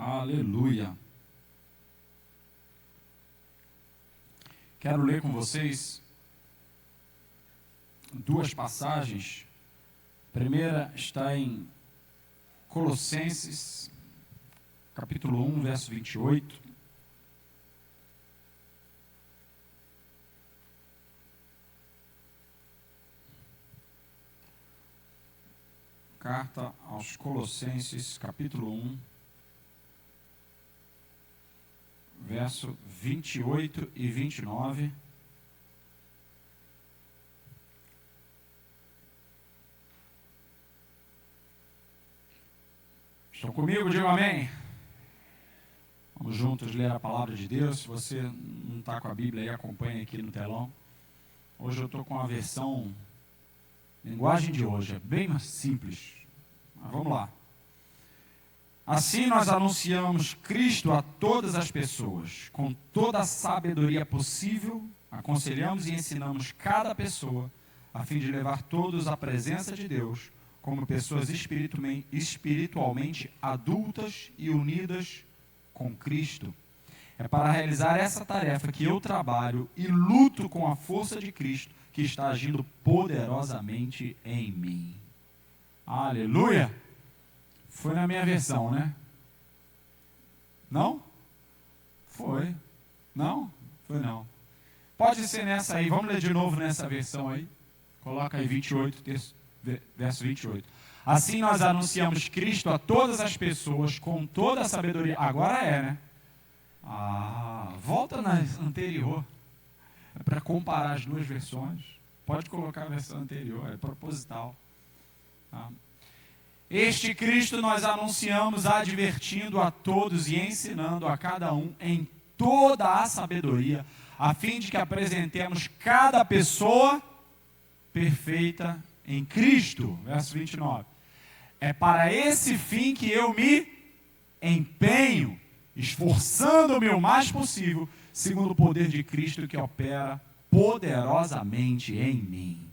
Aleluia. Quero ler com vocês duas passagens. A primeira está em Colossenses, capítulo 1, verso 28. Carta aos Colossenses, capítulo 1, verso 28 e 29. Estão comigo? Digam amém. Vamos juntos ler a palavra de Deus. Se você não está com a Bíblia aí, acompanhe aqui no telão. Hoje eu estou com a versão linguagem de hoje, é bem mais simples. Mas vamos lá. Assim nós anunciamos Cristo a todas as pessoas, com toda a sabedoria possível, aconselhamos e ensinamos cada pessoa, a fim de levar todos à presença de Deus, como pessoas espiritualmente adultas e unidas com Cristo. É para realizar essa tarefa que eu trabalho e luto com a força de Cristo, que está agindo poderosamente em mim. Aleluia! Foi na minha versão, né? Não? Foi. Não? Foi não. Pode ser nessa aí. Vamos ler de novo nessa versão aí. Coloca aí 28, verso 28. Assim nós anunciamos Cristo a todas as pessoas com toda a sabedoria. Agora é, né? Volta na anterior. É para comparar as duas versões. Pode colocar a versão anterior, é proposital. Tá? Este Cristo nós anunciamos, advertindo a todos e ensinando a cada um em toda a sabedoria, a fim de que apresentemos cada pessoa perfeita em Cristo. Verso 29. É para esse fim que eu me empenho, esforçando-me o mais possível, segundo o poder de Cristo que opera poderosamente em mim.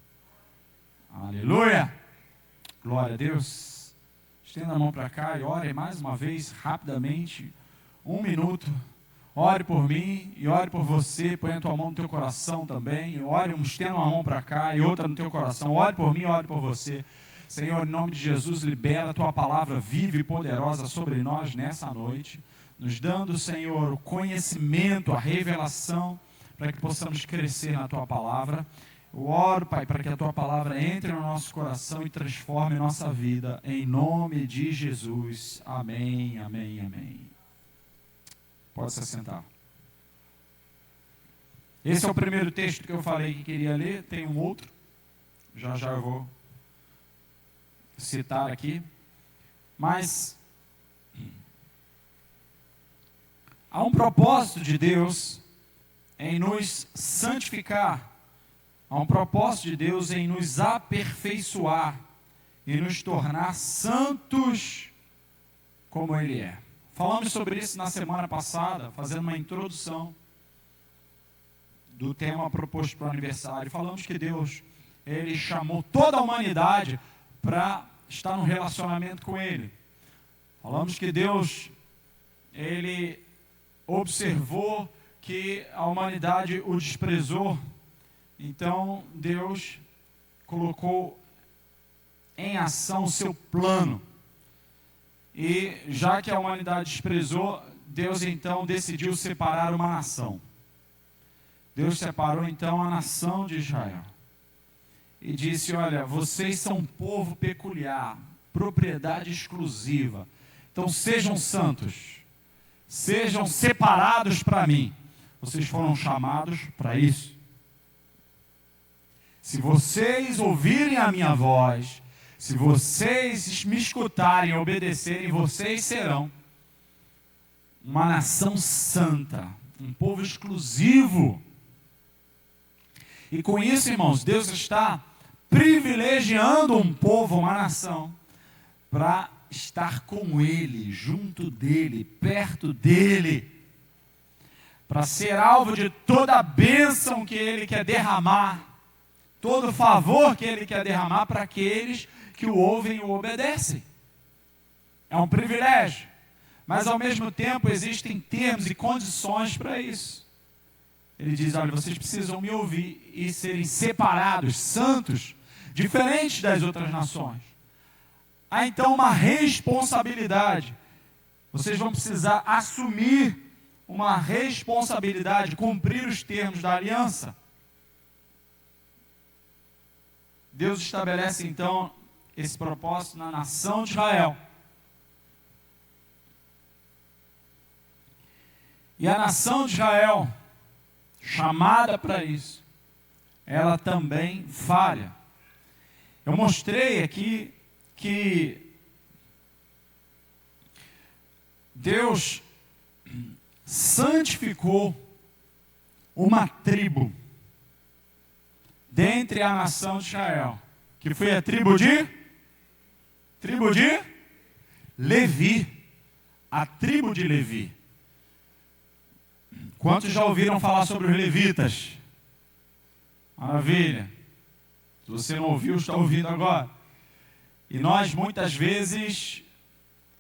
Aleluia! Glória a Deus! Estenda a mão para cá e ore mais uma vez, rapidamente, 1 minuto. Ore por mim e ore por você. Põe a tua mão no teu coração também. Estenda uma mão para cá e outra no teu coração. Ore por mim e ore por você. Senhor, em nome de Jesus, libera a tua palavra viva e poderosa sobre nós nessa noite, nos dando, Senhor, o conhecimento, a revelação, para que possamos crescer na tua palavra. Eu oro, Pai, para que a tua palavra entre no nosso coração e transforme nossa vida, em nome de Jesus. Amém, amém, amém. Pode se assentar. Esse é o primeiro texto que eu falei que queria ler. Tem um outro, já eu vou citar aqui. Mas há um propósito de Deus em nos santificar. Há um propósito de Deus em nos aperfeiçoar e nos tornar santos como Ele é. Falamos sobre isso na semana passada, fazendo uma introdução do tema proposto para o aniversário. Falamos que Deus, Ele chamou toda a humanidade para estar num relacionamento com Ele. Falamos que Deus, Ele observou que a humanidade o desprezou. Então, Deus colocou em ação o seu plano. E já que a humanidade desprezou, Deus então decidiu separar uma nação. Deus separou então a nação de Israel. E disse, olha, vocês são um povo peculiar, propriedade exclusiva. Então sejam santos, sejam separados para mim. Vocês foram chamados para isso. Se vocês ouvirem a minha voz, se vocês me escutarem e obedecerem, vocês serão uma nação santa, um povo exclusivo. E com isso, irmãos, Deus está privilegiando um povo, uma nação, para estar com Ele, junto dEle, perto dEle, para ser alvo de toda a bênção que Ele quer derramar, todo o favor que Ele quer derramar para aqueles que o ouvem e o obedecem. É um privilégio. Mas, ao mesmo tempo, existem termos e condições para isso. Ele diz, olha, vocês precisam me ouvir e serem separados, santos, diferentes das outras nações. Há, então, uma responsabilidade. Vocês vão precisar assumir uma responsabilidade, cumprir os termos da aliança. Deus estabelece, então, esse propósito na nação de Israel. E a nação de Israel, chamada para isso, ela também falha. Eu mostrei aqui que Deus santificou uma tribo dentre a nação de Israel, que foi a tribo de Levi, a tribo de Levi. Quantos já ouviram falar sobre os levitas? Maravilha. Se você não ouviu, está ouvindo agora. E nós muitas vezes,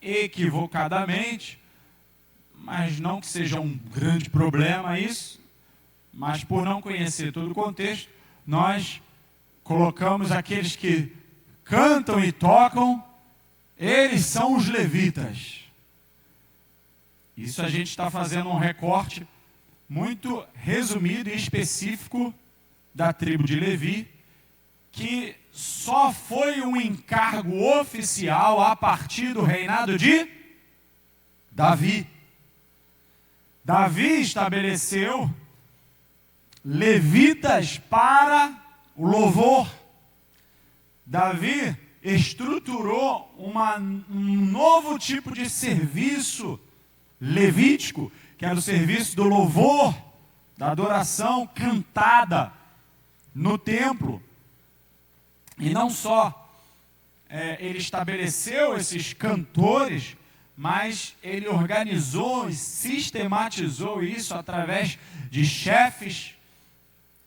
equivocadamente, mas não que seja um grande problema isso, mas por não conhecer todo o contexto, nós colocamos aqueles que cantam e tocam, eles são os levitas. Isso a gente está fazendo um recorte muito resumido e específico da tribo de Levi, que só foi um encargo oficial a partir do reinado de Davi. Davi estabeleceu levitas para o louvor. Davi estruturou um novo tipo de serviço levítico, que era o serviço do louvor, da adoração cantada no templo. E não só ele estabeleceu esses cantores, mas ele organizou e sistematizou isso através de chefes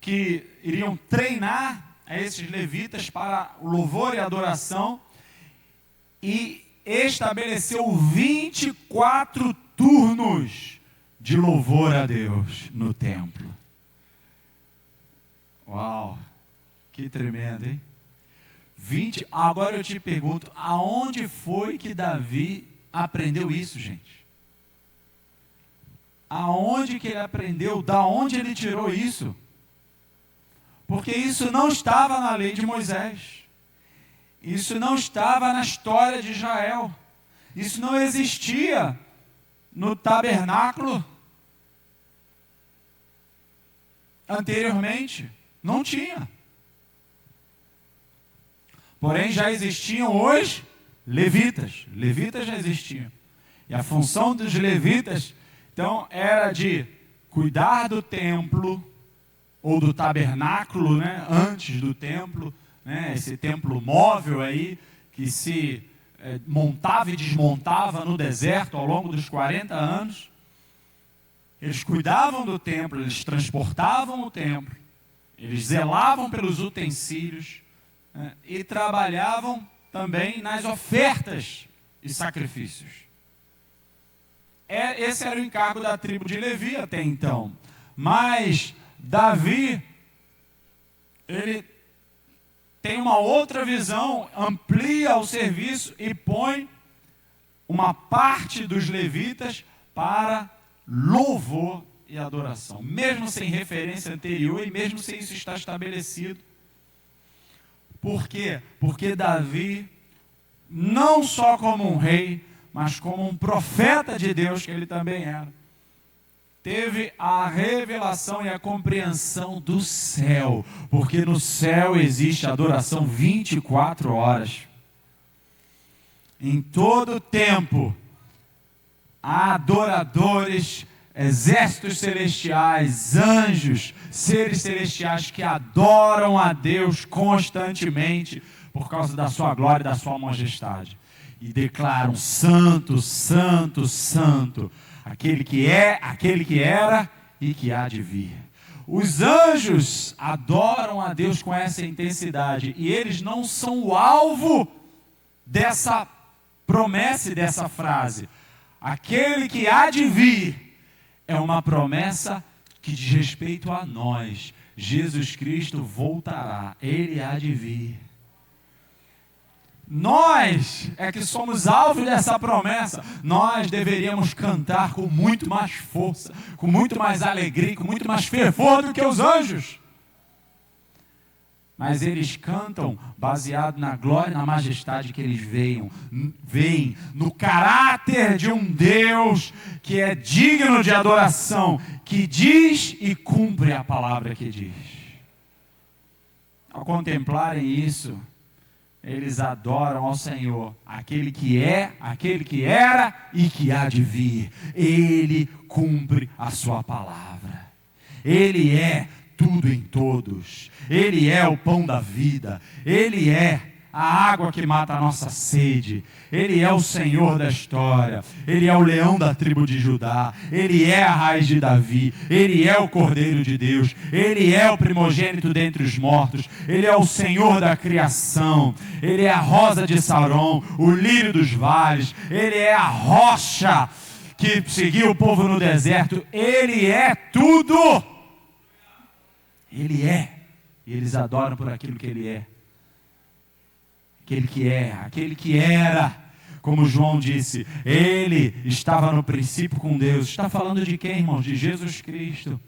que iriam treinar a esses levitas para o louvor e adoração, e estabeleceu 24 turnos de louvor a Deus no templo. Uau, que tremendo, hein? Agora eu te pergunto, aonde foi que Davi aprendeu isso, gente? Aonde que ele aprendeu? Da onde ele tirou isso? Porque isso não estava na lei de Moisés. Isso não estava na história de Israel. Isso não existia no tabernáculo anteriormente. Não tinha. Porém, já existiam os levitas. Levitas já existiam. E a função dos levitas, então, era de cuidar do templo, ou do tabernáculo, né, antes do templo, né, esse templo móvel aí, que se montava e desmontava no deserto ao longo dos 40 anos. Eles cuidavam do templo, eles transportavam o templo, eles zelavam pelos utensílios, né, e trabalhavam também nas ofertas e sacrifícios. Esse era o encargo da tribo de Levi até então. Mas Davi, ele tem uma outra visão, amplia o serviço e põe uma parte dos levitas para louvor e adoração, mesmo sem referência anterior e mesmo sem isso estar estabelecido. Por quê? Porque Davi, não só como um rei, mas como um profeta de Deus, que ele também era, teve a revelação e a compreensão do céu, porque no céu existe adoração 24 horas. Em todo tempo, há adoradores, exércitos celestiais, anjos, seres celestiais que adoram a Deus constantemente por causa da sua glória e da sua majestade. E declaram: santo, santo, santo, aquele que é, aquele que era e que há de vir. Os anjos adoram a Deus com essa intensidade, e eles não são o alvo dessa promessa e dessa frase. aquele que há de vir, é uma promessa que diz respeito a nós. Jesus Cristo voltará, Ele há de vir. Nós é que somos alvo dessa promessa. Nós deveríamos cantar com muito mais força, com muito mais alegria, com muito mais fervor do que os anjos. Mas eles cantam baseado na glória e na majestade que eles veem no caráter de um Deus que é digno de adoração, que diz e cumpre a palavra que diz. Ao contemplarem isso, eles adoram ao Senhor, aquele que é, aquele que era e que há de vir. Ele cumpre a sua palavra. Ele é tudo em todos. Ele é o pão da vida. Ele é a água que mata a nossa sede. Ele é o Senhor da história. Ele é o leão da tribo de Judá. Ele é a raiz de Davi. Ele é o Cordeiro de Deus. Ele é o primogênito dentre os mortos. Ele é o Senhor da criação. Ele é a rosa de Saron, o lírio dos vales. Ele é a rocha que seguiu o povo no deserto. Ele é tudo. Ele é. E eles adoram por aquilo que Ele é. Aquele que é, aquele que era. Como João disse, Ele estava no princípio com Deus. Está falando de quem, irmãos? De Jesus Cristo.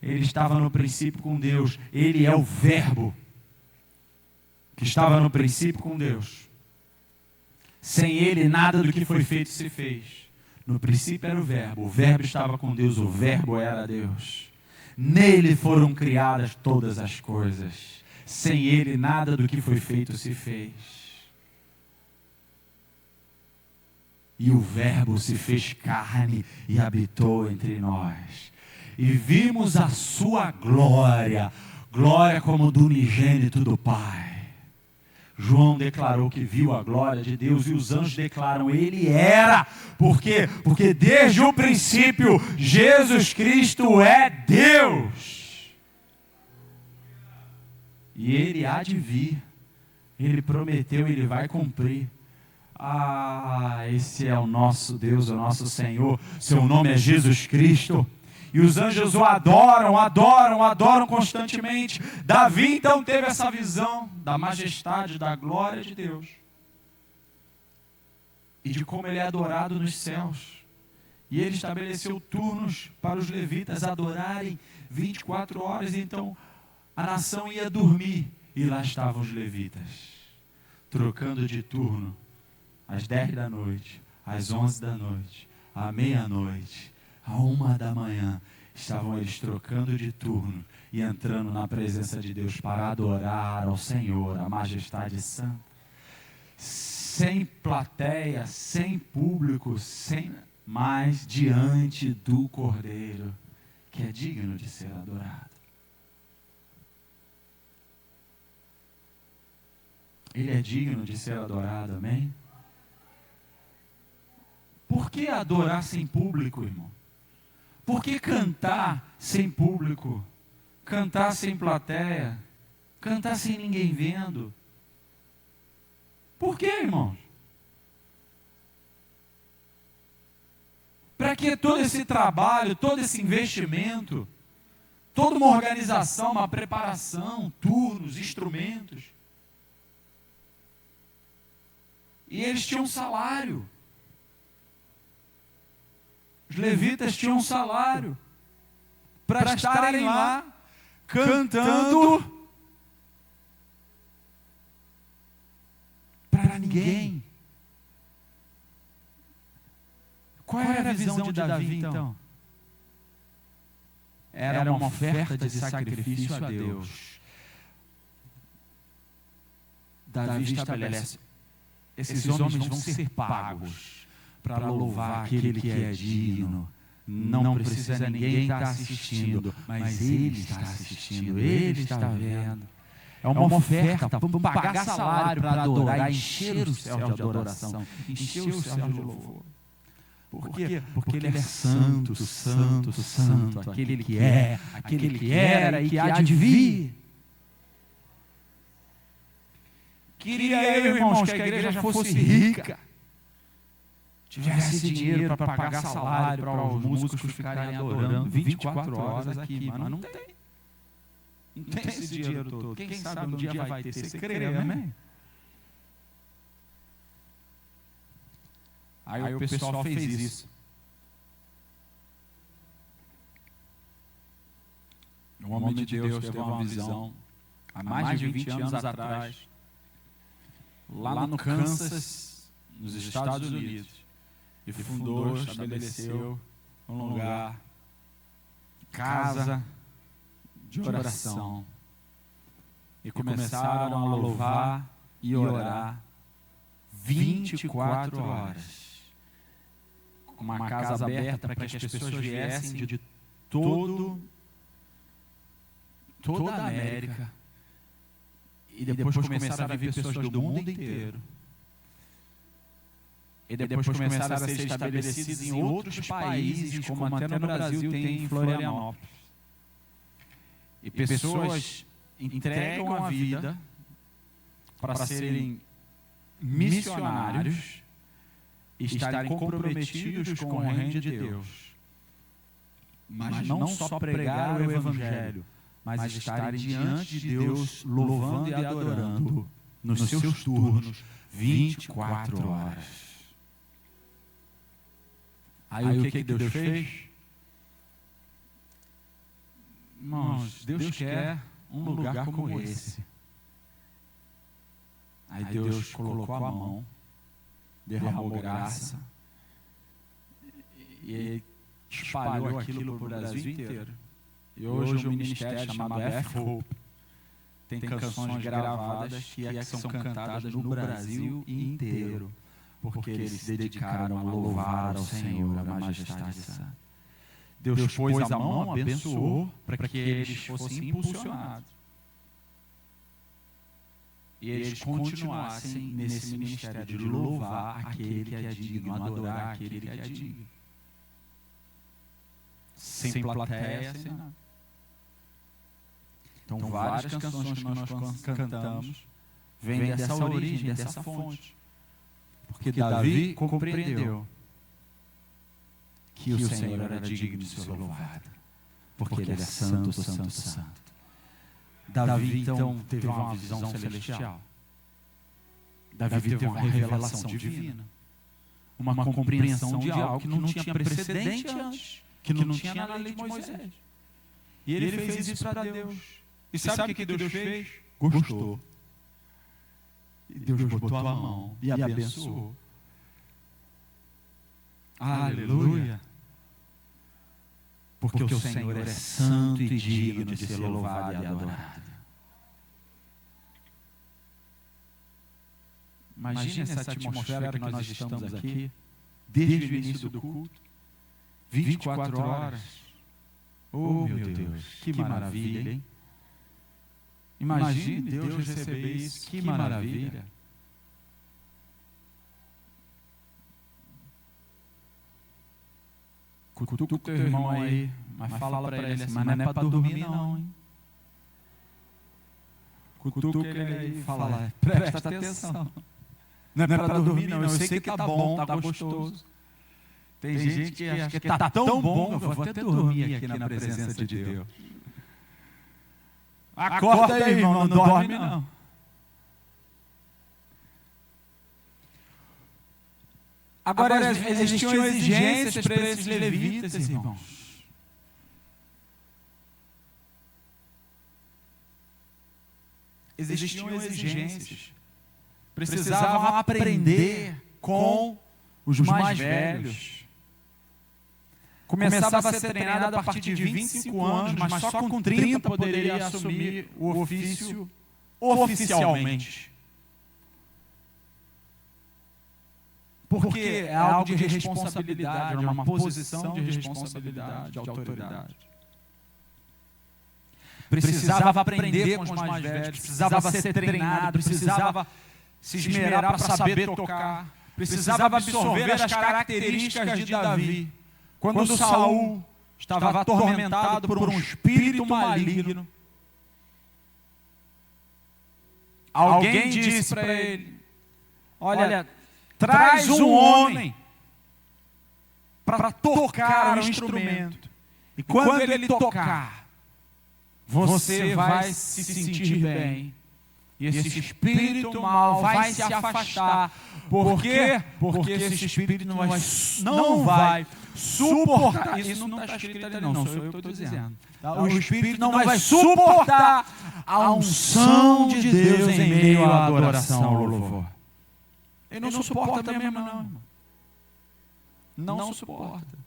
Ele estava no princípio com Deus. Ele é o Verbo que estava no princípio com Deus. Sem Ele, nada do que foi feito se fez. No princípio era o Verbo estava com Deus, o Verbo era Deus. Nele foram criadas todas as coisas. Sem Ele, nada do que foi feito se fez. E o Verbo se fez carne e habitou entre nós. E vimos a sua glória, glória como do unigênito do Pai. João declarou que viu a glória de Deus e os anjos declaram, Ele era. Por quê? Porque desde o princípio, Jesus Cristo é Deus. E Ele há de vir. Ele prometeu, Ele vai cumprir. Esse é o nosso Deus, o nosso Senhor. Seu nome é Jesus Cristo. E os anjos o adoram, adoram, adoram constantemente. Davi então teve essa visão da majestade, da glória de Deus. E de como Ele é adorado nos céus. E Ele estabeleceu turnos para os levitas adorarem 24 horas. Então a nação ia dormir. E lá estavam os levitas, trocando de turno. Às 10 da noite, às 11 da noite, à meia-noite, à 1 da manhã, estavam eles trocando de turno e entrando na presença de Deus para adorar ao Senhor, a majestade santa. Sem plateia, sem público, mas diante do Cordeiro, que é digno de ser adorado. Ele é digno de ser adorado, amém? Por que adorar sem público, irmão? Por que cantar sem público? Cantar sem plateia? Cantar sem ninguém vendo? Por que, irmãos? Para que todo esse trabalho, todo esse investimento, toda uma organização, uma preparação, turnos, instrumentos? E eles tinham um salário. Os levitas tinham um salário para estarem lá cantando para ninguém. Qual era a visão de Davi então? Era uma oferta de sacrifício a Deus. Davi estabelece: esses homens vão ser pagos para louvar aquele que é digno. Não precisa ninguém estar assistindo, mas Ele está assistindo, Ele está vendo. É uma oferta, vamos pagar salário para adorar, encher o céu de adoração, encher o céu de louvor. Por quê? Porque Ele é santo, santo, santo, aquele que é, aquele que era e que há de vir. Queria eu, irmãos, que a igreja fosse rica. tivesse dinheiro para pagar salário para os músicos ficarem adorando 24 horas aqui, mas não tem. Não tem esse dinheiro todo. Quem sabe um dia vai ter. Você crê, amém? Aí o pessoal fez isso. Um homem de Deus teve uma visão há mais de 20 anos atrás, lá no Kansas, nos Estados Unidos, e fundou, estabeleceu um lugar, casa de oração, e começaram a louvar e orar 24 horas. Uma casa aberta para que as pessoas viessem de toda a América, e depois começaram a vir pessoas do mundo inteiro, e depois começaram a ser estabelecidos em outros países, como até no Brasil tem em Florianópolis. E pessoas entregam a vida para serem missionários e estarem comprometidos com o reino de Deus. Mas não só pregar o Evangelho, mas estarem diante de Deus, louvando e adorando, nos seus turnos, 24 horas. Aí o que Deus fez? Irmãos, Deus quer um lugar como esse. Aí Deus colocou a mão, derramou graça, e espalhou aquilo para o Brasil inteiro. E hoje o ministério chamado F-Hope tem canções gravadas que são cantadas no Brasil inteiro, porque eles se dedicaram a louvar ao Senhor, a majestade santa. Deus pôs a mão, abençoou, para que eles fossem impulsionados. E eles continuassem nesse ministério de louvar aquele que é digno, adorar aquele que é digno. Sem plateia, sem nada. Então, várias canções que nós cantamos vêm dessa origem, dessa fonte. Porque Davi compreendeu que o Senhor era digno de ser louvado, porque Ele é santo, santo, santo. Davi, então, teve uma visão celestial. Davi teve uma revelação divina, uma compreensão de algo que não tinha precedente antes, que não tinha na lei de Moisés. E ele fez isso para Deus. E sabe o que Deus fez? Gostou. E Deus botou a mão e abençoou. Aleluia. Porque o Senhor é santo e digno de ser louvado e adorado. Imagine essa atmosfera que nós estamos aqui, desde o início do culto, 24 horas. Oh, meu Deus, que maravilha, hein? Imagine Deus receber isso, que maravilha. Cutuca o teu irmão aí, mas fala para ele assim, mas não é para dormir não, hein? Cutuca ele aí e fala, presta atenção. Não é para dormir não, eu sei que tá bom, tá gostoso. Tem gente que acha que tá tão bom, eu vou até dormir aqui na presença de Deus. Acorda aí, irmão, não dorme não. Agora existiam exigências para esses levitas, irmãos. Existiam exigências. Precisavam aprender com os mais velhos. Começava a ser treinado a partir de 25 anos, mas só com 30 poderia assumir o ofício oficialmente. Porque é algo de responsabilidade, é uma posição de responsabilidade, de autoridade. Precisava aprender com os mais velhos, precisava ser treinado, precisava se esmerar para saber tocar, precisava absorver as características de Davi. Quando Saul estava atormentado por um espírito maligno, alguém disse para ele, olha, traz um homem para tocar o instrumento. E quando ele tocar, você vai se sentir bem. E esse espírito mal vai se afastar. Por quê? Porque esse espírito não vai suportar. Isso não está escrito ali não, sou eu que estou dizendo. O espírito não vai suportar a unção de Deus em meio à adoração ao louvor. Ele não suporta mesmo não, irmão. Não suporta.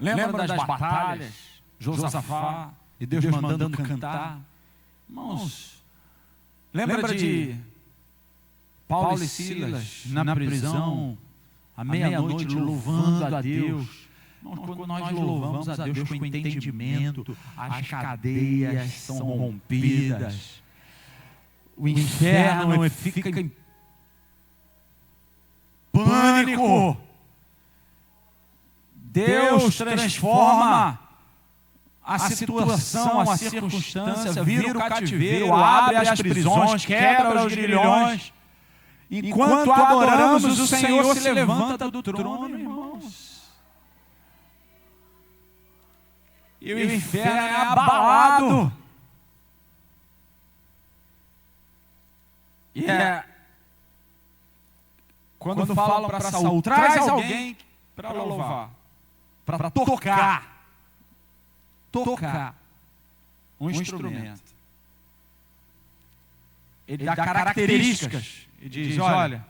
Lembra das batalhas? Josafá e Deus mandando cantar. Irmãos, lembra de Paulo e Silas na prisão, à meia-noite, louvando a Deus. Irmãos, quando nós louvamos a Deus com entendimento, as cadeias são rompidas. O inferno fica em pânico. Deus transforma a situação, a circunstância, vira o cativeiro, abre as prisões, quebra os grilhões. Enquanto adoramos, o Senhor se levanta do trono, irmãos. E o inferno é abalado. E quando falam para Saul, traz alguém para louvar, para tocar um instrumento. Ele dá características e diz, olha,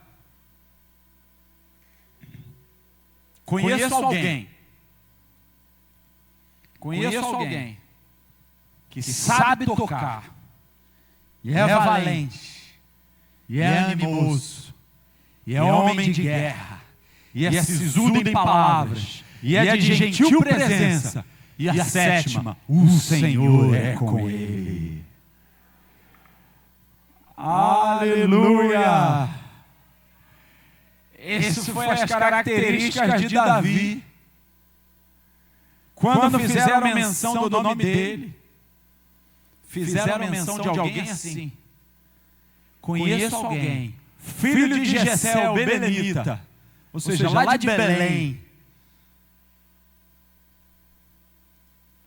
conheço alguém que sabe tocar, e é valente, e é animoso, e é homem de guerra, e é sisudo em palavras, e é de gentil presença. E a sétima, o Senhor é com ele. Aleluia! Essas foram as características de Davi. Quando fizeram menção do nome dele, fizeram menção de alguém assim. Conheço alguém, filho de Jessé, o belemita, ou seja, lá de Belém.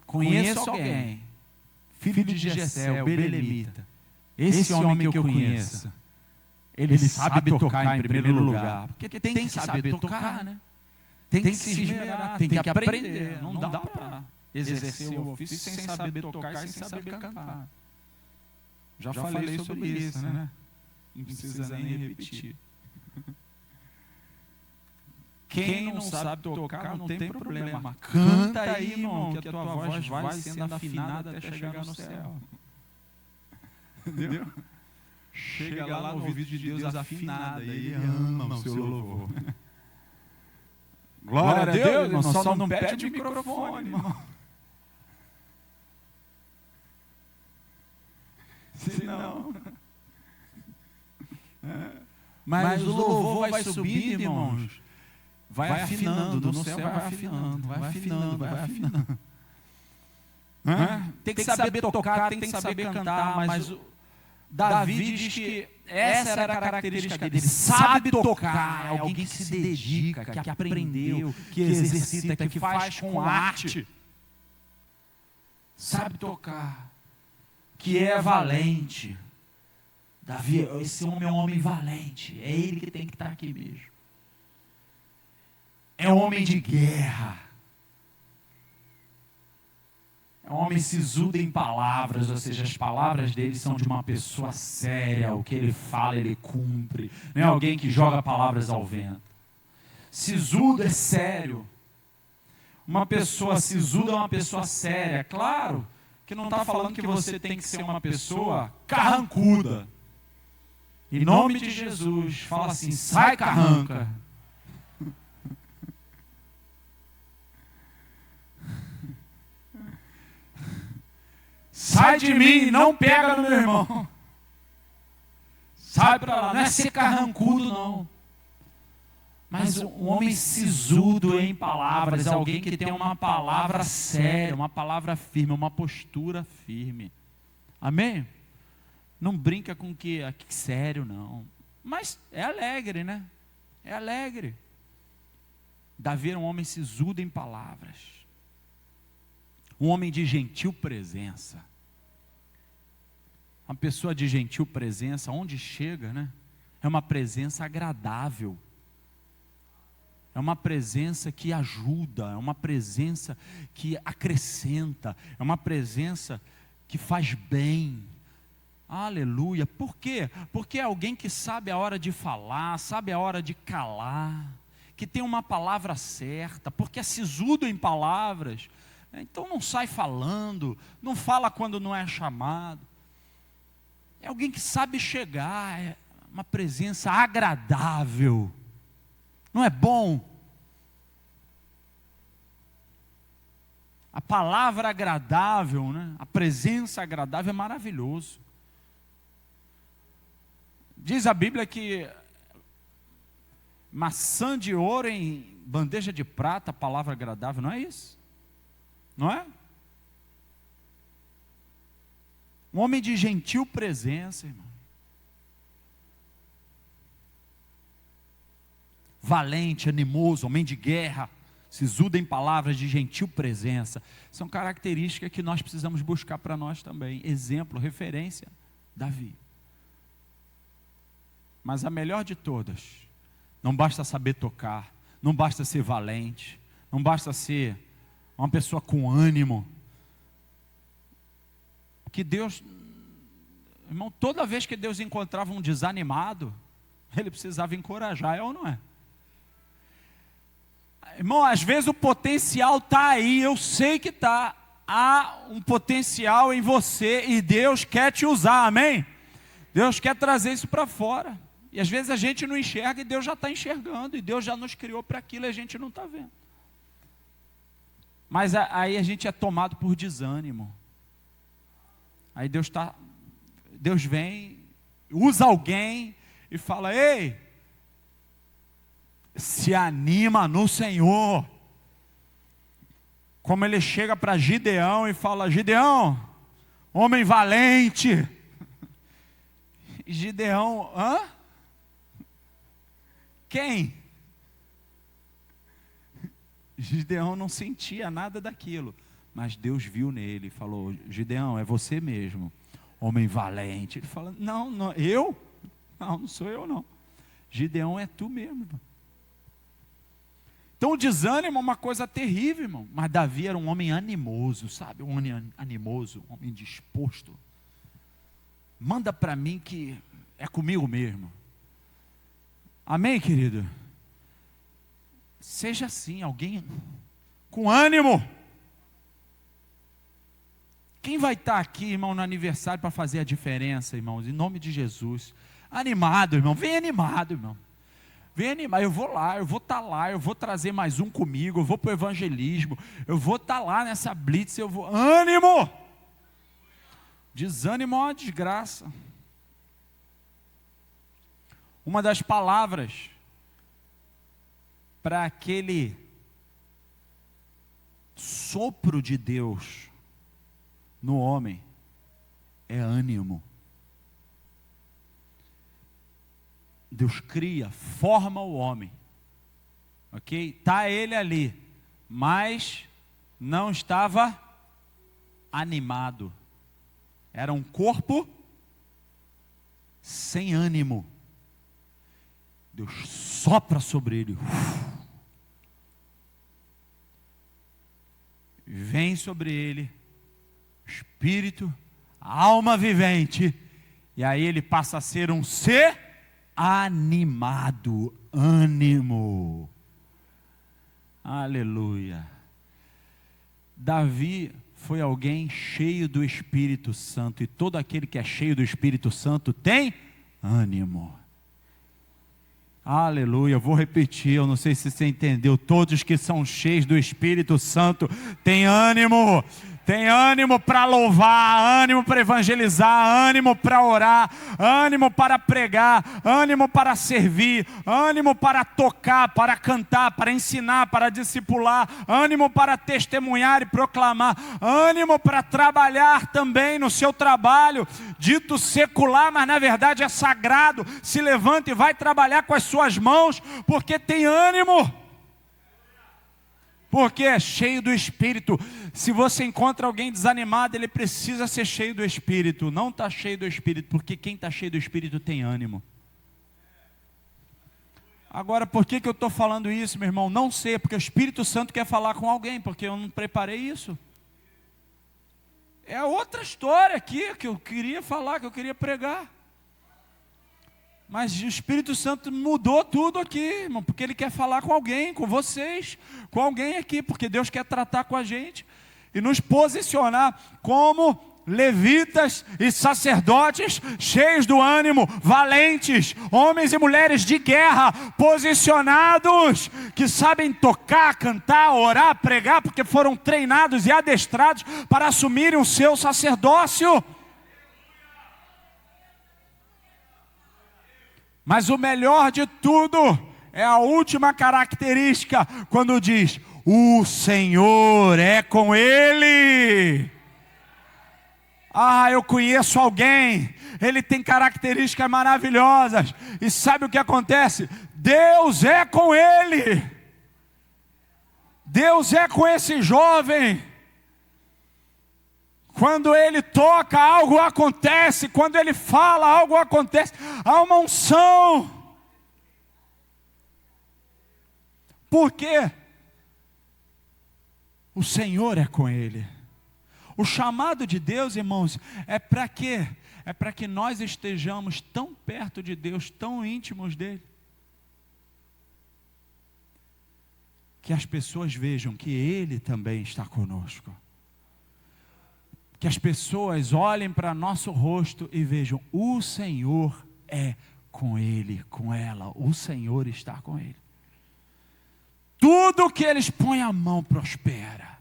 Conheço alguém, filho de Jessé, o belemita. Esse homem que eu conheço, ele sabe tocar em primeiro lugar. Porque tem que saber tocar, né? Tem que se esmerar, tem que aprender. Não dá para exercer o ofício sem saber tocar e sem saber cantar. Já falei sobre isso, né? Não precisa nem repetir. Quem não sabe tocar não tem problema. Canta aí, irmão, que a tua voz vai sendo afinada até chegar no céu. Entendeu? Chega lá no ouvido de Deus afinada e Ele ama o seu louvor. Glória a Deus, irmão, só não pede o microfone, irmão. Senão... Mas o louvor vai subindo, irmãos. Vai afinando, no céu vai afinando, vai afinando, vai afinando. Tem que saber tocar, tem que saber cantar, mas Davi diz que essa era a característica dele. Sabe tocar, é alguém que se dedica, que aprendeu, que exercita, que faz com arte. Sabe tocar, que é valente. Davi, esse homem é um homem valente, é ele que tem que estar aqui mesmo. É um homem de guerra. É um homem sisudo em palavras, ou seja, as palavras dele são de uma pessoa séria. O que ele fala, ele cumpre. Não é alguém que joga palavras ao vento. Sisudo é sério. Uma pessoa sisuda é uma pessoa séria. Claro que não está falando que você tem que ser uma pessoa carrancuda. Em nome de Jesus, fala assim, sai carranca. Sai de mim, não pega no meu irmão. Sai para lá, não é ser carrancudo não. Mas um homem sisudo em palavras, alguém que tem uma palavra séria, uma palavra firme, uma postura firme. Amém? Não brinca com que sério não. Mas é alegre, né? É alegre. Davi era um homem sisudo em palavras, um homem de gentil presença. Uma pessoa de gentil presença, onde chega, né? É uma presença agradável, é uma presença que ajuda, é uma presença que acrescenta, é uma presença que faz bem. Aleluia. Por quê? Porque é alguém que sabe a hora de falar, sabe a hora de calar, que tem uma palavra certa, porque é sisudo em palavras, então não sai falando, não fala quando não é chamado. É alguém que sabe chegar, é uma presença agradável. Não é bom? A palavra agradável, né? A presença agradável é maravilhoso. Diz a Bíblia que maçã de ouro em bandeja de prata, a palavra agradável, não é isso? Não é? Um homem de gentil presença, irmão. Valente, animoso, homem de guerra, sisudo em palavras, de gentil presença. São características que nós precisamos buscar para nós também. Exemplo, referência, Davi. Mas a melhor de todas, não basta saber tocar, não basta ser valente, não basta ser uma pessoa com ânimo. Que Deus, irmão, toda vez que Deus encontrava um desanimado, Ele precisava encorajar, é ou não é? Irmão, às vezes o potencial está aí, eu sei que está. Há um potencial em você e Deus quer te usar, amém? Deus quer trazer isso para fora. E às vezes a gente não enxerga e Deus já está enxergando. E Deus já nos criou para aquilo e a gente não está vendo. Mas aí a gente é tomado por desânimo. Aí Deus vem, usa alguém e fala: ei, se anima no Senhor. Como ele chega para Gideão e fala: Gideão, homem valente. E Gideão, hã? Quem? Gideão não sentia nada daquilo, mas Deus viu nele e falou: Gideão, é você mesmo, homem valente. Ele fala: não, eu? Não sou eu não. Gideão, é tu mesmo, irmão. Então o desânimo é uma coisa terrível, irmão. Mas Davi era um homem animoso, sabe? Um homem animoso, um homem disposto. Manda para mim que é comigo mesmo. Amém, querido? Seja assim, alguém com ânimo. Quem vai estar aqui, irmão, no aniversário para fazer a diferença, irmãos? Em nome de Jesus. Animado, irmão. Vem animado, irmão. Vem animado. Eu vou lá, eu vou estar lá, eu vou trazer mais um comigo, eu vou para o evangelismo, eu vou estar lá nessa blitz, eu vou. Ânimo! Desânimo é uma desgraça. Uma das palavras para aquele sopro de Deus no homem é ânimo. Deus cria, forma o homem, ok? Está ele ali, mas não estava animado. Era um corpo sem ânimo. Deus sopra sobre ele. Vem sobre ele espírito, alma vivente, e aí ele passa a ser um ser animado, ânimo. Aleluia. Davi foi alguém cheio do Espírito Santo, e todo aquele que é cheio do Espírito Santo tem ânimo. Aleluia, eu vou repetir, eu não sei se você entendeu. Todos que são cheios do Espírito Santo têm ânimo, Tem ânimo para louvar, ânimo para evangelizar, ânimo para orar, ânimo para pregar, ânimo para servir, ânimo para tocar, para cantar, para ensinar, para discipular, ânimo para testemunhar e proclamar, ânimo para trabalhar também no seu trabalho, dito secular, mas na verdade é sagrado. Se levanta e vai trabalhar com as suas mãos, porque tem ânimo. Porque é cheio do Espírito. Se você encontra alguém desanimado, ele precisa ser cheio do Espírito. Não está cheio do Espírito, porque quem está cheio do Espírito tem ânimo. Agora, por que eu estou falando isso, meu irmão? Não sei, porque o Espírito Santo quer falar com alguém, porque eu não preparei isso. É outra história aqui que eu queria falar, que eu queria pregar. Mas o Espírito Santo mudou tudo aqui, irmão, porque Ele quer falar com alguém, com vocês, com alguém aqui, porque Deus quer tratar com a gente e nos posicionar como levitas e sacerdotes cheios do ânimo, valentes, homens e mulheres de guerra, posicionados, que sabem tocar, cantar, orar, pregar, porque foram treinados e adestrados para assumirem o seu sacerdócio. Mas o melhor de tudo é a última característica, quando diz: o Senhor é com ele. Ah, eu conheço alguém, ele tem características maravilhosas, e sabe o que acontece? Deus é com ele. Deus é com esse jovem. Quando ele toca, algo acontece. Quando ele fala, algo acontece. Há uma unção. Por quê? O Senhor é com ele. O chamado de Deus, irmãos, é para quê? É para que nós estejamos tão perto de Deus, tão íntimos dele, que as pessoas vejam que ele também está conosco. Que as pessoas olhem para nosso rosto e vejam: o Senhor é com ele, com ela. O Senhor está com ele. Tudo que eles põem a mão prospera.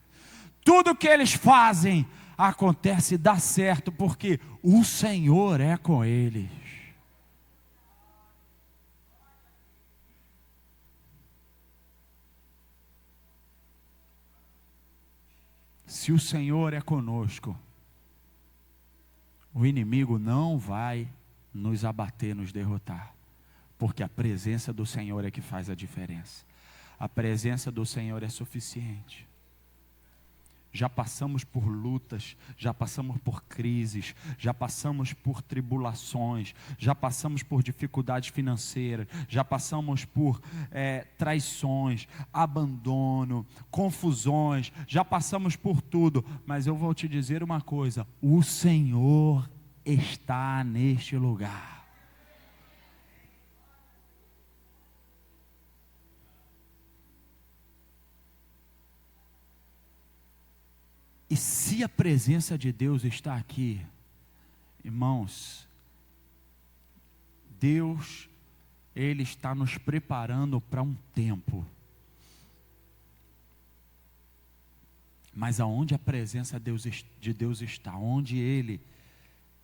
Tudo que eles fazem acontece e dá certo, porque o Senhor é com eles. Se o Senhor é conosco, o inimigo não vai nos abater, nos derrotar, porque a presença do Senhor é que faz a diferença. A presença do Senhor é suficiente. Já passamos por lutas, já passamos por crises, já passamos por tribulações, já passamos por dificuldades financeiras, já passamos por traições, abandono, confusões, já passamos por tudo. Mas eu vou te dizer uma coisa: o Senhor está neste lugar. E se a presença de Deus está aqui, irmãos, Deus, Ele está nos preparando para um tempo. Mas aonde a presença de Deus está, onde Ele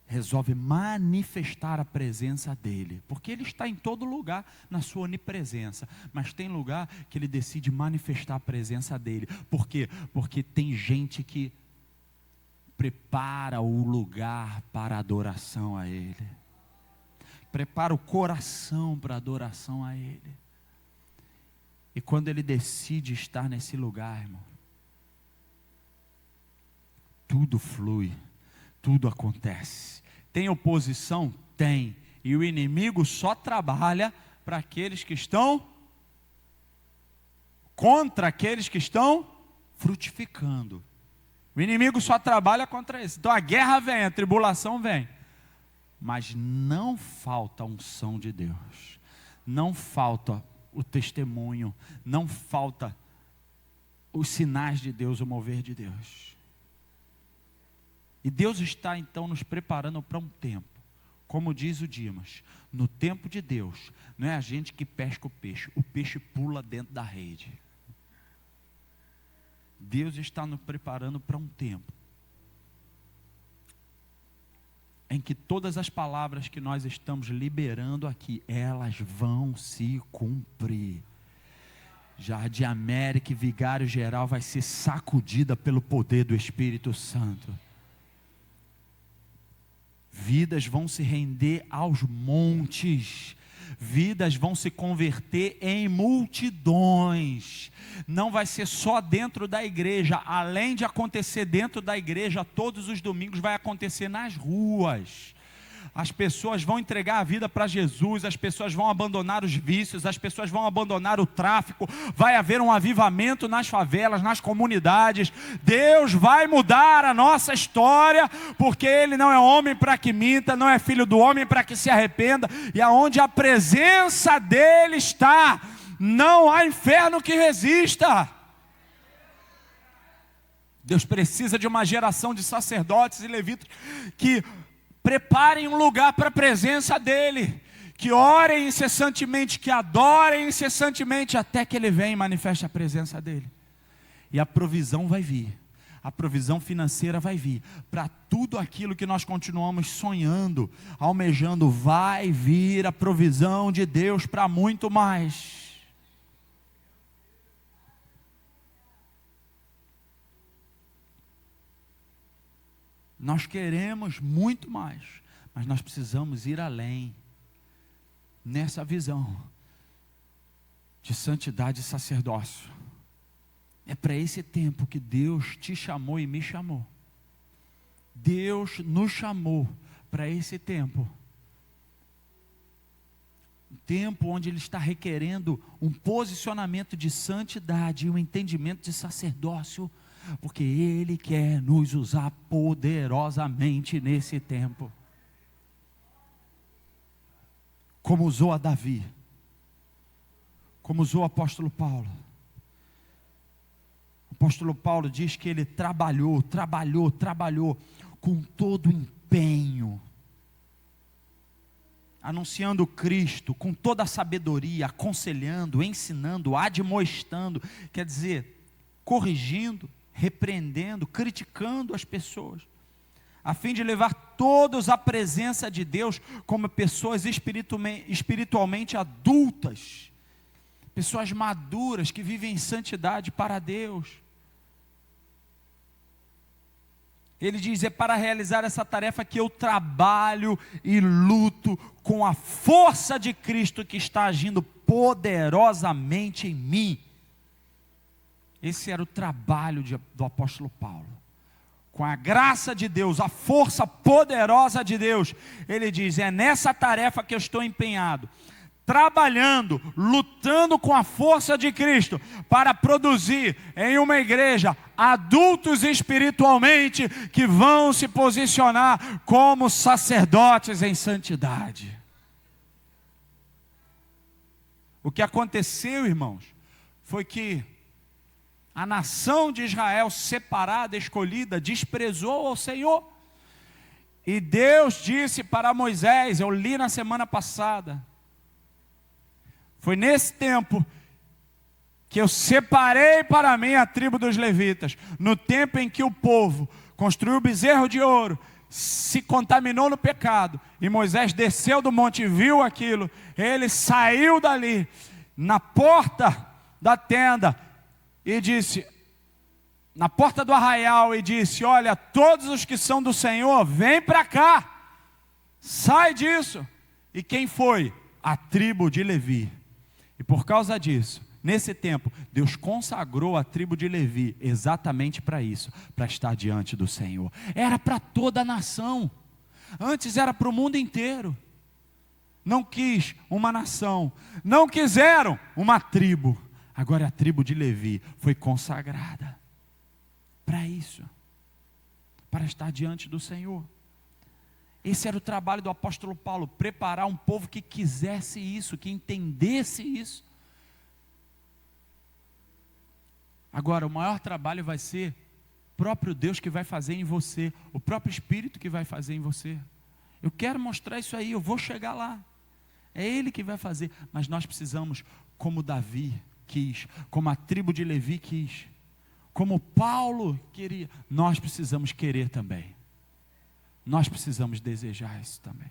resolve manifestar a presença dEle, porque Ele está em todo lugar na sua onipresença, mas tem lugar que Ele decide manifestar a presença dEle. Por quê? Porque tem gente que prepara o lugar para adoração a Ele, prepara o coração para adoração a Ele, e quando Ele decide estar nesse lugar, irmão, tudo flui, tudo acontece. Tem oposição? Tem. E o inimigo só trabalha para aqueles que estão contra aqueles que estão frutificando. O inimigo só trabalha contra isso. Então a guerra vem, a tribulação vem, mas não falta a unção de Deus, não falta o testemunho, não falta os sinais de Deus, o mover de Deus. E Deus está então nos preparando para um tempo, como diz o Dimas, no tempo de Deus, não é a gente que pesca o peixe pula dentro da rede. Deus está nos preparando para um tempo, em que todas as palavras que nós estamos liberando aqui, elas vão se cumprir. Jardim América e Vigário Geral vai ser sacudida pelo poder do Espírito Santo. Vidas vão se render aos montes. Vidas vão se converter em multidões. Não vai ser só dentro da igreja. Além de acontecer dentro da igreja, todos os domingos vai acontecer nas ruas. As pessoas vão entregar a vida para Jesus, as pessoas vão abandonar os vícios, as pessoas vão abandonar o tráfico, vai haver um avivamento nas favelas, nas comunidades. Deus vai mudar a nossa história, porque Ele não é homem para que minta, não é filho do homem para que se arrependa, e aonde a presença dEle está, não há inferno que resista. Deus precisa de uma geração de sacerdotes e levitas que preparem um lugar para a presença dEle, que orem incessantemente, que adorem incessantemente, até que Ele venha e manifeste a presença dEle. E a provisão vai vir, a provisão financeira vai vir, para tudo aquilo que nós continuamos sonhando, almejando, vai vir a provisão de Deus para muito mais. Nós queremos muito mais, mas nós precisamos ir além, nessa visão de santidade e sacerdócio. É para esse tempo que Deus te chamou e me chamou. Deus nos chamou para esse tempo. Um tempo onde Ele está requerendo um posicionamento de santidade e um entendimento de sacerdócio, porque Ele quer nos usar poderosamente nesse tempo. Como usou a Davi, como usou o apóstolo Paulo. O apóstolo Paulo diz que ele trabalhou com todo empenho, anunciando Cristo, com toda a sabedoria, aconselhando, ensinando, admoestando, quer dizer, corrigindo, repreendendo, criticando as pessoas, a fim de levar todos à presença de Deus como pessoas espiritualmente adultas, pessoas maduras que vivem em santidade para Deus. Ele diz, é para realizar essa tarefa que eu trabalho e luto com a força de Cristo que está agindo poderosamente em mim. Esse era o trabalho do apóstolo Paulo. Com a graça de Deus, a força poderosa de Deus, ele diz, é nessa tarefa que eu estou empenhado, trabalhando, lutando com a força de Cristo, para produzir em uma igreja adultos espiritualmente, que vão se posicionar como sacerdotes em santidade. O que aconteceu, irmãos, foi que a nação de Israel, separada, escolhida, desprezou ao Senhor. E Deus disse para Moisés, eu li na semana passada, foi nesse tempo que eu separei para mim a tribo dos levitas, no tempo em que o povo construiu o bezerro de ouro, se contaminou no pecado, e Moisés desceu do monte e viu aquilo, ele saiu dali, na porta da tenda, e disse, na porta do arraial, e disse, olha, todos os que são do Senhor, vem para cá, sai disso. E quem foi? A tribo de Levi. E por causa disso, nesse tempo, Deus consagrou a tribo de Levi exatamente para isso, para estar diante do Senhor. Era para toda a nação, antes era para o mundo inteiro. Não quis uma nação, não quiseram uma tribo. Agora a tribo de Levi foi consagrada para isso, para estar diante do Senhor. Esse era o trabalho do apóstolo Paulo, preparar um povo que quisesse isso, que entendesse isso. Agora, o maior trabalho vai ser o próprio Deus que vai fazer em você, o próprio Espírito que vai fazer em você. Eu quero mostrar isso aí, eu vou chegar lá. É Ele que vai fazer, mas nós precisamos, como Davi quis, como a tribo de Levi quis, como Paulo queria, nós precisamos querer também. Nós precisamos desejar isso também.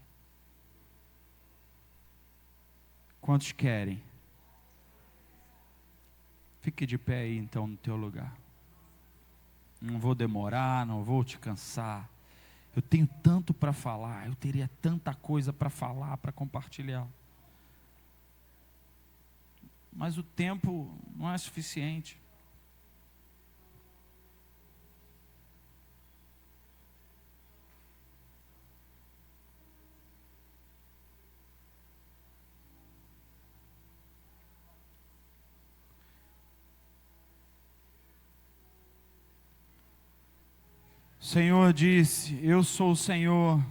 Quantos querem? Fique de pé aí então no teu lugar. Não vou demorar, não vou te cansar. Eu tenho tanto para falar, eu teria tanta coisa para falar, para compartilhar. Mas o tempo não é suficiente. O Senhor disse: eu sou o Senhor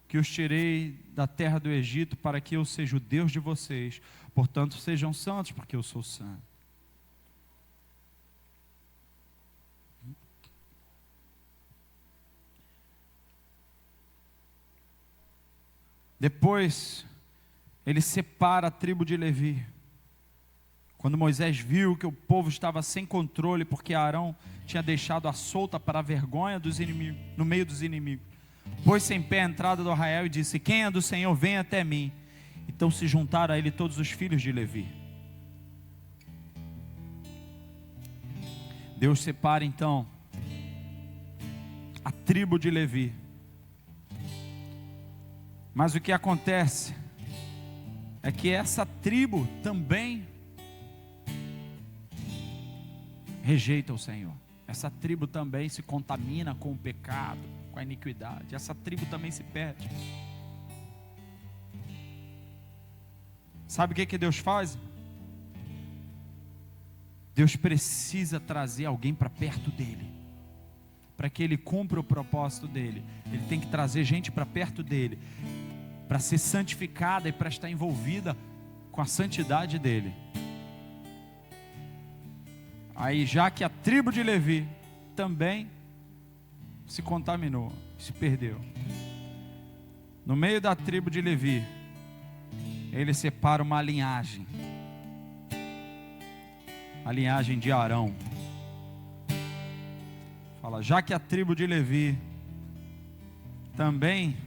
que os tirei da terra do Egito para que eu seja o Deus de vocês. Portanto, sejam santos, porque eu sou santo. Depois, ele separa a tribo de Levi. Quando Moisés viu que o povo estava sem controle, porque Arão tinha deixado a solta para a vergonha dos inimigos, no meio dos inimigos, pôs-se em pé à entrada do arraial e disse: quem é do Senhor, vem até mim. Então se juntaram a ele todos os filhos de Levi. Deus separa então a tribo de Levi. Mas o que acontece é que essa tribo também rejeita o Senhor. Essa tribo também se contamina com o pecado, com a iniquidade. Essa tribo também se perde. Sabe o que Deus faz? Deus precisa trazer alguém para perto dele, para que ele cumpra o propósito dele. Ele tem que trazer gente para perto dele, para ser santificada e para estar envolvida com a santidade dele. Aí, já que a tribo de Levi também se contaminou, se perdeu, no meio da tribo de Levi, ele separa uma linhagem, a linhagem de Arão. Fala: já que a tribo de Levi também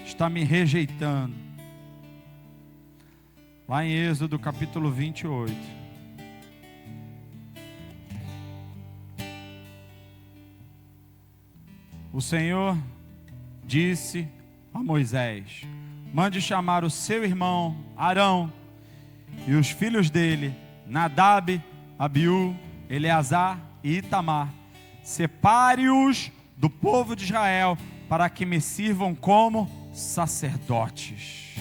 está me rejeitando. Lá em Êxodo capítulo 28. O Senhor disse a Moisés: mande chamar o seu irmão Arão e os filhos dele, Nadab, Abiú, Eleazar e Itamar. Separe-os do povo de Israel para que me sirvam como sacerdotes.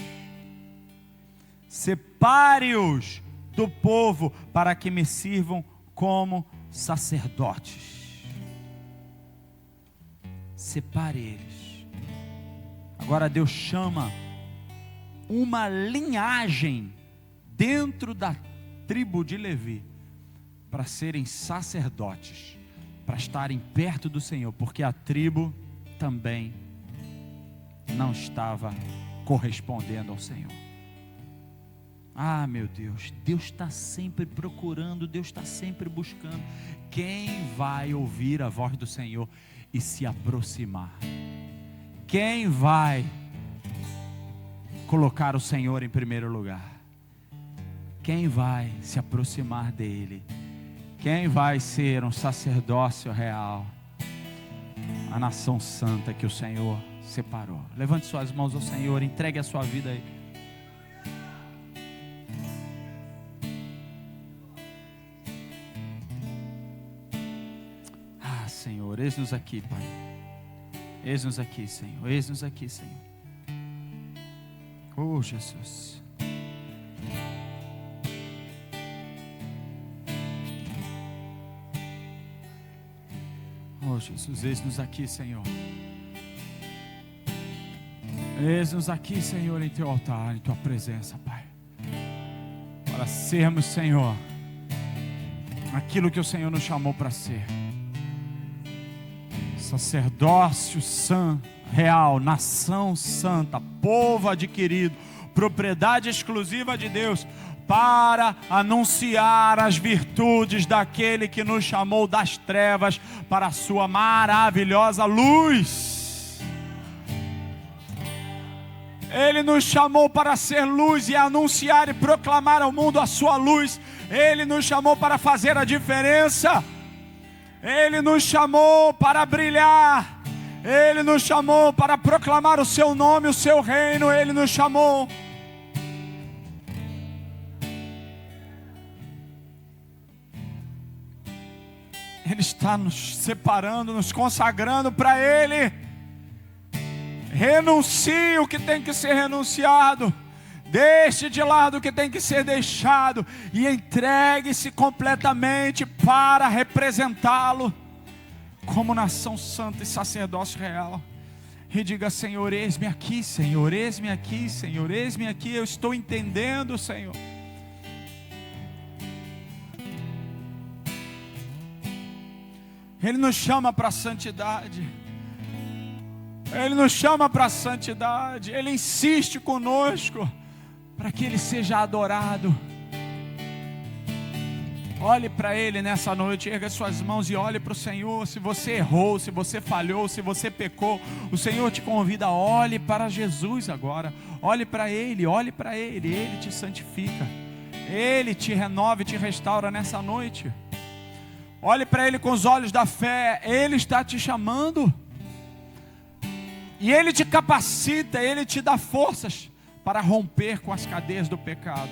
Separe-os do povo para que me sirvam como sacerdotes. Separe eles. Agora Deus chama uma linhagem dentro da tribo de Levi para serem sacerdotes, para estarem perto do Senhor, porque a tribo também não estava correspondendo ao Senhor. Ah, meu Deus, Deus está sempre procurando, Deus está sempre buscando quem vai ouvir a voz do Senhor e se aproximar. Quem vai colocar o Senhor em primeiro lugar? Quem vai se aproximar dele? Quem vai ser um sacerdócio real? A nação santa que o Senhor separou. Levante suas mãos ao Senhor, entregue a sua vida aí. Ah, Senhor, eis-nos aqui, Pai. Eis-nos aqui, Senhor. Eis-nos aqui, Senhor. Oh, Jesus. Oh, Jesus, eis-nos aqui, Senhor. Eis-nos aqui, Senhor, em Teu altar, em Tua presença, Pai. Para sermos, Senhor, aquilo que o Senhor nos chamou para ser. Sacerdócio santo, real, nação santa, povo adquirido, propriedade exclusiva de Deus, para anunciar as virtudes daquele que nos chamou das trevas para a sua maravilhosa luz. Ele nos chamou para ser luz e anunciar e proclamar ao mundo a sua luz. Ele nos chamou para fazer a diferença. Ele nos chamou para brilhar. Ele nos chamou para proclamar o seu nome, o seu reino. Ele nos chamou. Ele está nos separando, nos consagrando para Ele. Renuncie o que tem que ser renunciado. Deixe de lado o que tem que ser deixado. E entregue-se completamente para representá-lo como nação santa e sacerdócio real. E diga: Senhor, eis-me aqui, Senhor, eis-me aqui, Senhor, eis-me aqui. Eu estou entendendo, Senhor. Ele nos chama para a santidade. Ele nos chama para a santidade. Ele insiste conosco para que Ele seja adorado. Olhe para Ele nessa noite, erga suas mãos e olhe para o Senhor. Se você errou, se você falhou, se você pecou, o Senhor te convida, olhe para Jesus agora. Olhe para Ele, Ele te santifica. Ele te renova e te restaura nessa noite. Olhe para Ele com os olhos da fé. Ele está te chamando. E Ele te capacita, Ele te dá forças para romper com as cadeias do pecado.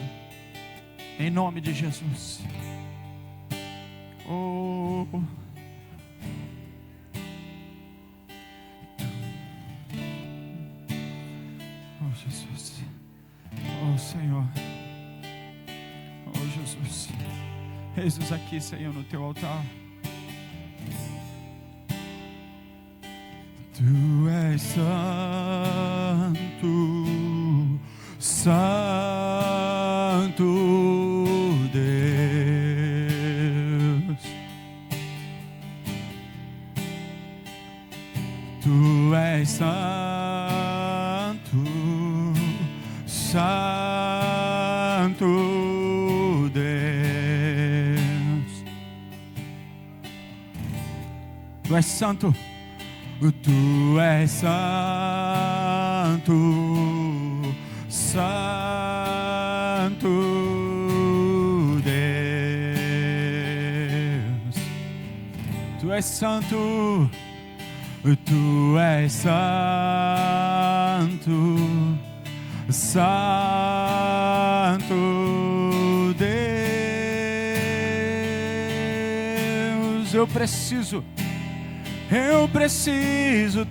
Em nome de Jesus. Oh, Jesus. Oh, Senhor. Oh, Jesus. Eis-nos aqui, Senhor, no Teu altar. Tu és santo, santo Deus. Tu és santo, santo Deus. Tu és santo. Tu és santo, santo Deus. Tu és santo, Tu és santo, santo Deus. Eu preciso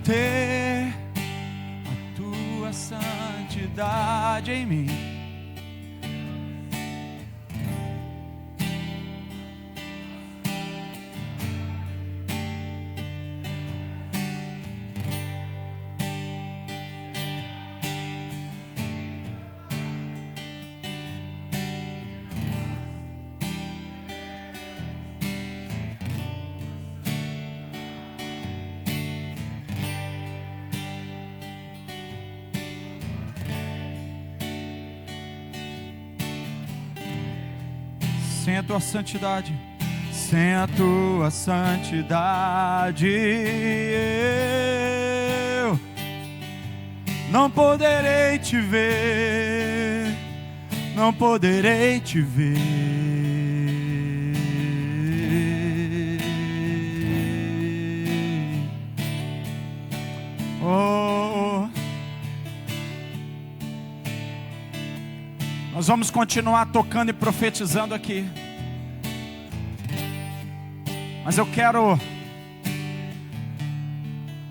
ter a Tua santidade em mim. Sem a Tua santidade, sem a Tua santidade, eu não poderei Te ver, não poderei Te ver. Oh, nós vamos continuar tocando e profetizando aqui. Mas eu quero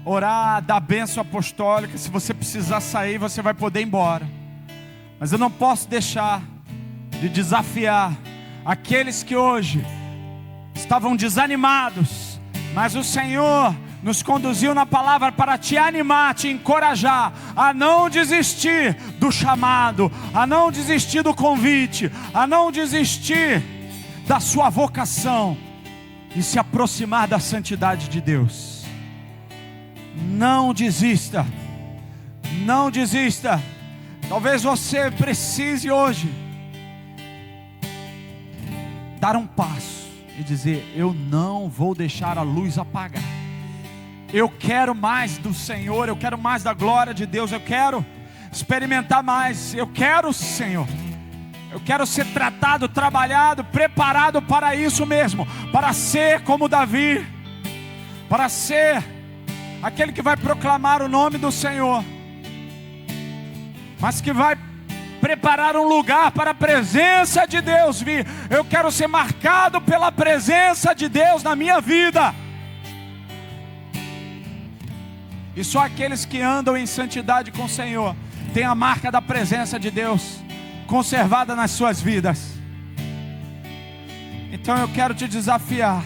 orar, dar bênção apostólica. Se você precisar sair, você vai poder ir embora. Mas eu não posso deixar de desafiar aqueles que hoje estavam desanimados, mas o Senhor nos conduziu na palavra para te animar, te encorajar a não desistir do chamado, a não desistir do convite, a não desistir da sua vocação e se aproximar da santidade de Deus. Não desista, não desista. Talvez você precise hoje dar um passo e dizer: eu não vou deixar a luz apagar. Eu quero mais do Senhor, eu quero mais da glória de Deus, eu quero experimentar mais. Eu quero, Senhor. Eu quero ser tratado, trabalhado, preparado para isso mesmo, para ser como Davi, para ser aquele que vai proclamar o nome do Senhor, mas que vai preparar um lugar para a presença de Deus vir. Eu quero ser marcado pela presença de Deus na minha vida. E só aqueles que andam em santidade com o Senhor têm a marca da presença de Deus conservada nas suas vidas. Então eu quero te desafiar,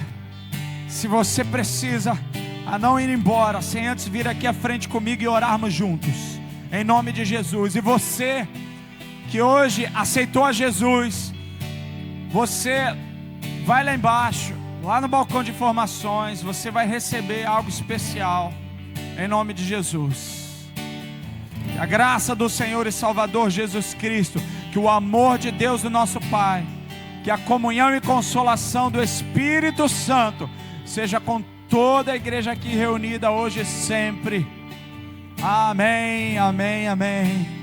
se você precisa, a não ir embora sem antes vir aqui à frente comigo e orarmos juntos, em nome de Jesus. E você que hoje aceitou a Jesus, você vai lá embaixo, lá no balcão de informações, você vai receber algo especial, em nome de Jesus. Que a graça do Senhor e Salvador Jesus Cristo, que o amor de Deus, do nosso Pai, que a comunhão e consolação do Espírito Santo seja com toda a igreja aqui reunida hoje e sempre. Amém, amém, amém.